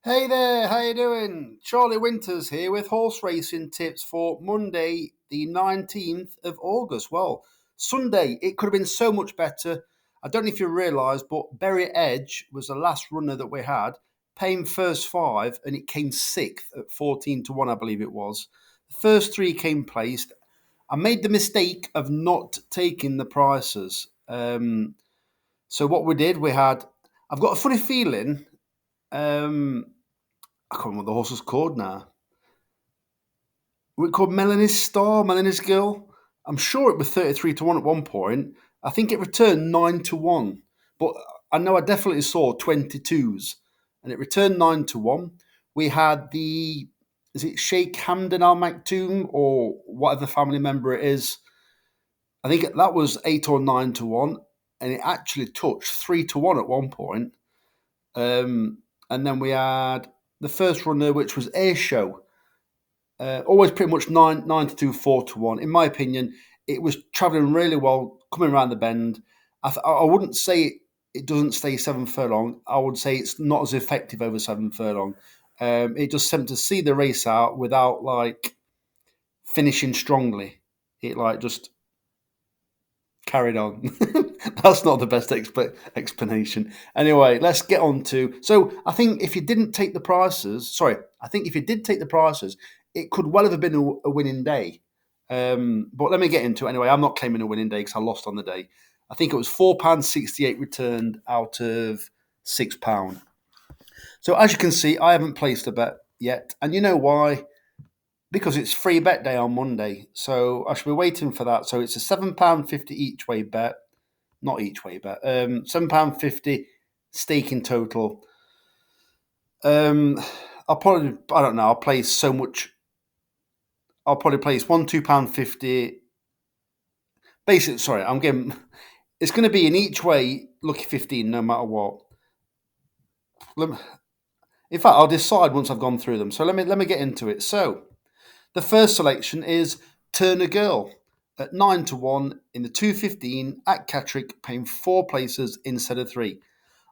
Hey there, how you doing? Charlie Winters here with horse racing tips for Monday, the 19th of August. Well, Sunday, it could have been so much better. I don't know if you realise, but Berry Edge was the last runner that we had, paying first five, and it came sixth at 14 to 1, I believe it was. The first three came placed. I made the mistake of not taking the prices. So what we did, I've got a funny feeling. Um, I can't remember what the horse was called now. Was it called Melanie's Star, Melanie's Girl? I'm sure it was 33 to 1 at one point. I think it returned 9 to 1. But I know I definitely saw 22s. And it returned 9 to 1. We had is it Sheikh Hamdan Al Maktoum or whatever family member it is? I think that was 8 or 9 to 1. And it actually touched 3 to 1 at one point. And then we had the first runner, which was Air Show. Always pretty much nine to two, 4 to 1. In my opinion, it was travelling really well, coming around the bend. I wouldn't say it doesn't stay 7 furlong. I would say it's not as effective over 7 furlong. It just seemed to see the race out without like finishing strongly. It like just carried on. That's not the best explanation. Anyway, let's get on to. So I think if you didn't take the prices, sorry, I think if you did take the prices, it could well have been a winning day. But let me get into it anyway. I'm not claiming a winning day because I lost on the day. I think it was £4.68 returned out of £6. So as you can see, I haven't placed a bet yet, and you know why? Because it's free bet day on Monday, so I should be waiting for that. So it's a £7.50 each way bet, not each way bet. £7.50 stake in total. I'll probably I don't know. I'll place so much. I'll probably place one £2.50. Basically, sorry, I'm getting. It's going to be in each way lucky 15, no matter what. In fact, I'll decide once I've gone through them. So let me get into it. So the first selection is Turner Girl at 9 to 1 in the 215 at Catterick, paying four places instead of three.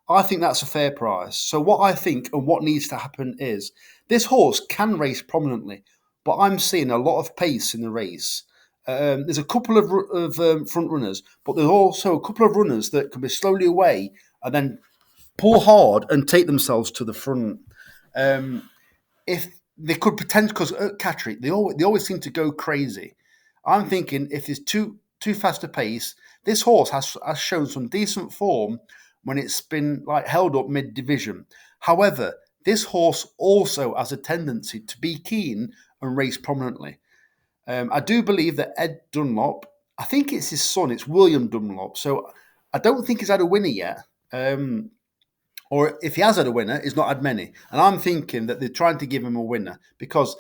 I think that's a fair price. So, what I think and what needs to happen is this horse can race prominently, but I'm seeing a lot of pace in the race. There's a couple of front runners, but there's also a couple of runners that can be slowly away and then pull hard and take themselves to the front. If they could potentially, because at Catterick they always seem to go crazy. I'm thinking if it's too fast a pace, this horse has shown some decent form when it's been like held up mid division. However, this horse also has a tendency to be keen and race prominently. I do believe that Ed Dunlop, I think it's his son, it's William Dunlop. So I don't think he's had a winner yet. Or if he has had a winner, he's not had many. And I'm thinking that they're trying to give him a winner because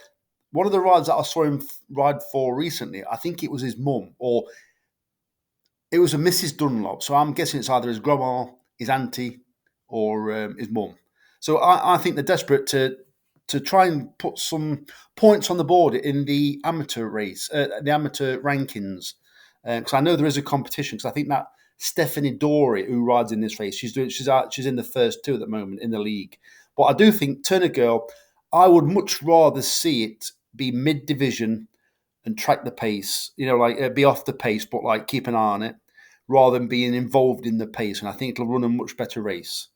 one of the rides that I saw him ride for recently, I think it was his mum or it was a Mrs. Dunlop. So I'm guessing it's either his grandma, his auntie, or his mum. So I think they're desperate to try and put some points on the board in the amateur race, the amateur rankings. Because I know there is a competition. Because I think that Stephanie Dory, who rides in this race, she's in the first two at the moment in the league. But I do think Turner Girl, I would much rather see it be mid division and track the pace. You know, like be off the pace, but like keep an eye on it, rather than being involved in the pace. And I think it'll run a much better race.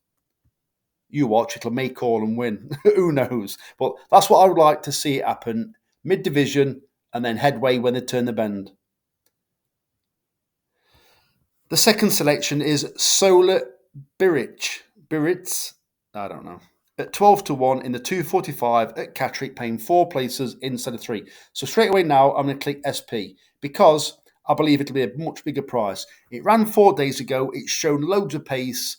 You watch, it'll make all and win. Who knows? But that's what I would like to see it happen. Mid division and then headway when they turn the bend. The second selection is Solar Biricz. I don't know. At 12 to 1 in the 245 at Catterick, paying four places instead of three. So straight away now, I'm going to click SP because I believe it'll be a much bigger price. It ran 4 days ago. It's shown loads of pace,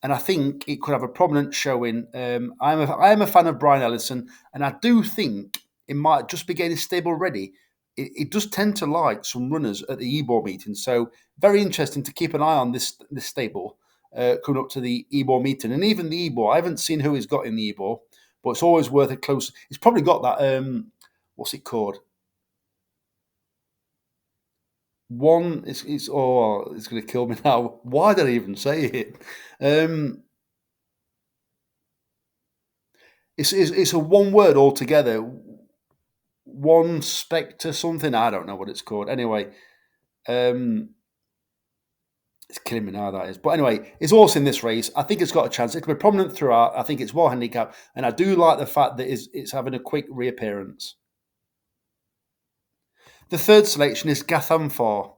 and I think it could have a prominent showing. I am a fan of Brian Ellison, and I do think it might just be getting stable ready. It does tend to like some runners at the Ebor meeting, so very interesting to keep an eye on this stable coming up to the Ebor meeting, and even the Ebor. I haven't seen who he's got in the Ebor, but it's always worth a close. He's probably got that. What's it called? One. It's going to kill me now. Why did I even say it? Um, It's a one word altogether. One Spectre something. I don't know what it's called. Anyway, um, it's killing me now, that is. But anyway, it's also in this race. I think it's got a chance. It can be prominent throughout. I think it's well handicapped. And I do like the fact that it's having a quick reappearance. The third selection is Ghathanfar.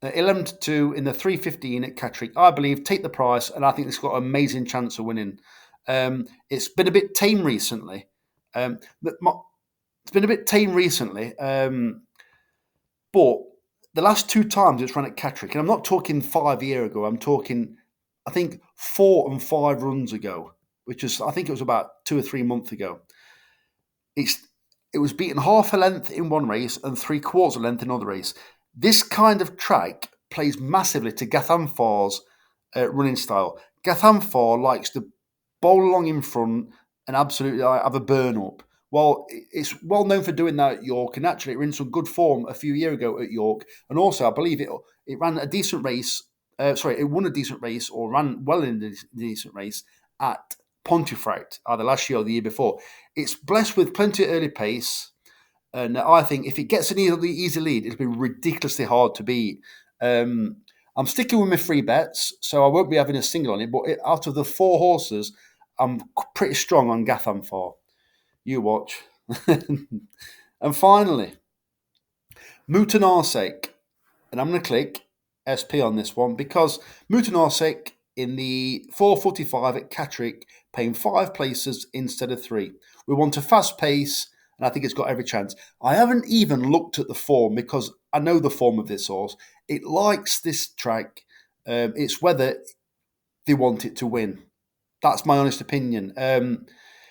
11 to 2 in the 3:15 at Catterick. I believe, take the price, and I think it's got an amazing chance of winning. It's been a bit tame recently. It's been a bit tame recently, but the last two times it's run at Catterick, and I'm not talking 5 years ago, I'm talking, I think, 4 and 5 runs ago, which is, I think it was about 2 or 3 months ago. It was beaten half a length in one race and 3/4 length in another race. This kind of track plays massively to Ghathanfar's running style. Ghathanfar likes to bowl along in front and absolutely have a burn up. Well, it's well known for doing that at York, and actually it ran some good form a few years ago at York. And also, I believe it ran a decent race. It won a decent race, or ran well in a decent race at Pontefract either last year or the year before. It's blessed with plenty of early pace, and I think if it gets an easy lead, it'll be ridiculously hard to beat. I'm sticking with my free bets, so I won't be having a single on it. But out of the 4 horses, I'm pretty strong on Ghathanfar. You watch. And finally, Mutanarsek. And I'm going to click SP on this one because Mutanarsek in the 4:45 at Catterick, paying 5 places instead of 3. We want a fast pace, and I think it's got every chance. I haven't even looked at the form because I know the form of this horse. It likes this track. It's whether they want it to win. That's my honest opinion.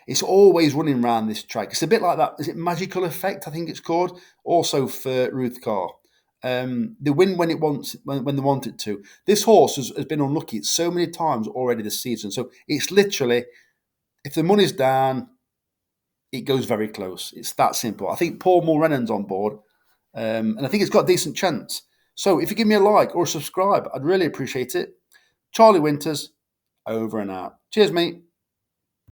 It's always running around this track. It's a bit like that. Is it Magical Effect? I think it's called. Also for Ruth Carr. They win when when they want it to. This horse has been unlucky so many times already this season. So it's literally, if the money's down, it goes very close. It's that simple. I think Paul Mulrennan's on board, and I think it's got a decent chance. So if you give me a like or a subscribe, I'd really appreciate it. Charlie Winters, over and out. Cheers, mate.